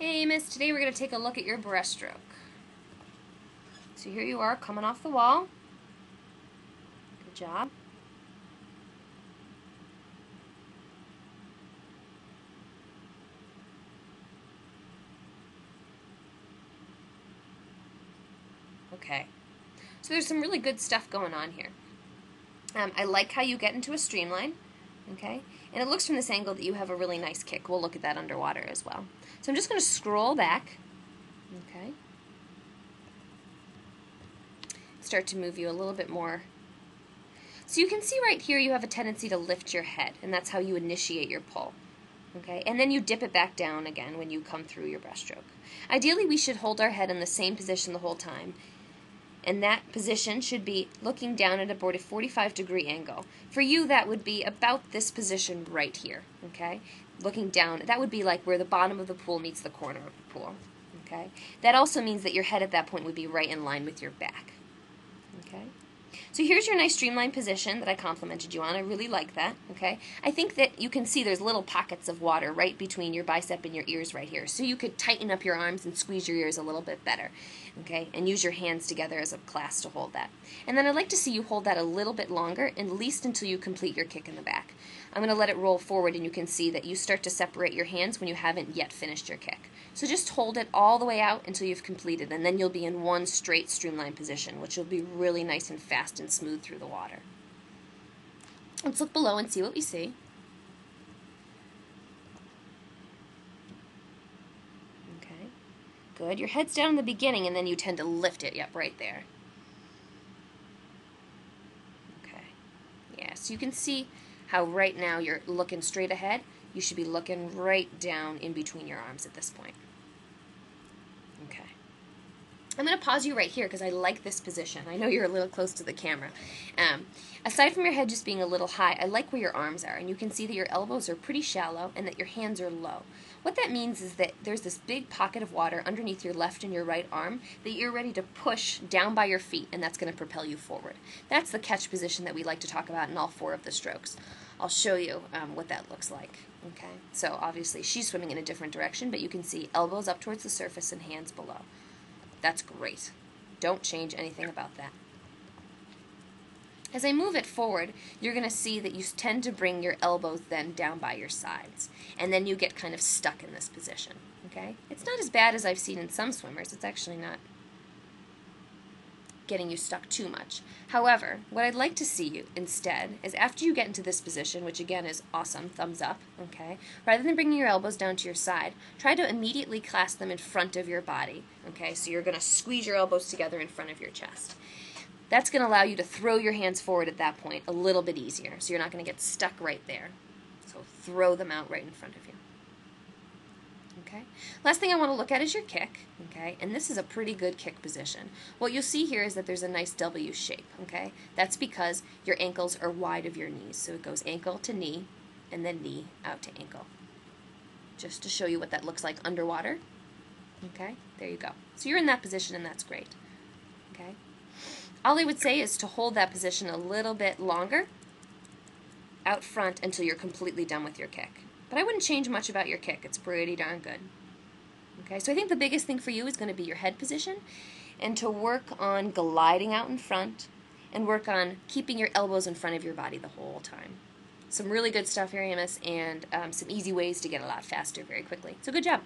Hey Miss, today we're going to take a look at your breaststroke. So here you are coming off the wall. Good job. Okay. So there's some really good stuff going on here. I like how you get into a streamline. Okay? And it looks from this angle that you have a really nice kick. We'll look at that underwater as well. So I'm just going to scroll back. Okay? Start to move you a little bit more. So you can see right here you have a tendency to lift your head, and that's how you initiate your pull. Okay, and then you dip it back down again when you come through your breaststroke. Ideally, we should hold our head in the same position the whole time, and that position should be looking down at about a 45-degree angle. For you, that would be about this position right here, okay? Looking down, that would be like where the bottom of the pool meets the corner of the pool, okay? That also means that your head at that point would be right in line with your back, okay? So here's your nice streamlined position that I complimented you on. I really like that, okay? I think that you can see there's little pockets of water right between your bicep and your ears right here. So you could tighten up your arms and squeeze your ears a little bit better, okay? And use your hands together as a clasp to hold that. And then I'd like to see you hold that a little bit longer, at least until you complete your kick in the back. I'm going to let it roll forward, and you can see that you start to separate your hands when you haven't yet finished your kick. So just hold it all the way out until you've completed, and then you'll be in one straight streamlined position, which will be really nice and fast and smooth through the water. Let's look below and see what we see. Okay, good. Your head's down in the beginning, and then you tend to lift it. Yep, right there. Okay, yeah, so you can see how right now you're looking straight ahead. You should be looking right down in between your arms at this point. Okay. I'm going to pause you right here because I like this position. I know you're a little close to the camera. Aside from your head just being a little high, I like where your arms are, and you can see that your elbows are pretty shallow and that your hands are low. What that means is that there's this big pocket of water underneath your left and your right arm that you're ready to push down by your feet, and that's going to propel you forward. That's the catch position that we like to talk about in all four of the strokes. I'll show you what that looks like. Okay, so obviously she's swimming in a different direction, but you can see elbows up towards the surface and hands below. That's great. Don't change anything about that. As I move it forward, you're going to see that you tend to bring your elbows then down by your sides, and then you get kind of stuck in this position. Okay? It's not as bad as I've seen in some swimmers. It's actually not getting you stuck too much. However, what I'd like to see you instead is after you get into this position, which again is awesome, thumbs up, okay, rather than bringing your elbows down to your side, try to immediately clasp them in front of your body, okay, so you're going to squeeze your elbows together in front of your chest. That's going to allow you to throw your hands forward at that point a little bit easier, so you're not going to get stuck right there. So throw them out right in front of you. Okay. Last thing I want to look at is your kick, okay, and this is a pretty good kick position. What you'll see here is that there's a nice W shape, okay. That's because your ankles are wide of your knees, so it goes ankle to knee, and then knee out to ankle. Just to show you what that looks like underwater, okay, there you go. So you're in that position, and that's great, okay. All I would say is to hold that position a little bit longer out front until you're completely done with your kick. But I wouldn't change much about your kick. It's pretty darn good. Okay, so I think the biggest thing for you is going to be your head position, and to work on gliding out in front and work on keeping your elbows in front of your body the whole time. Some really good stuff here, Amos, and some easy ways to get a lot faster very quickly. So good job.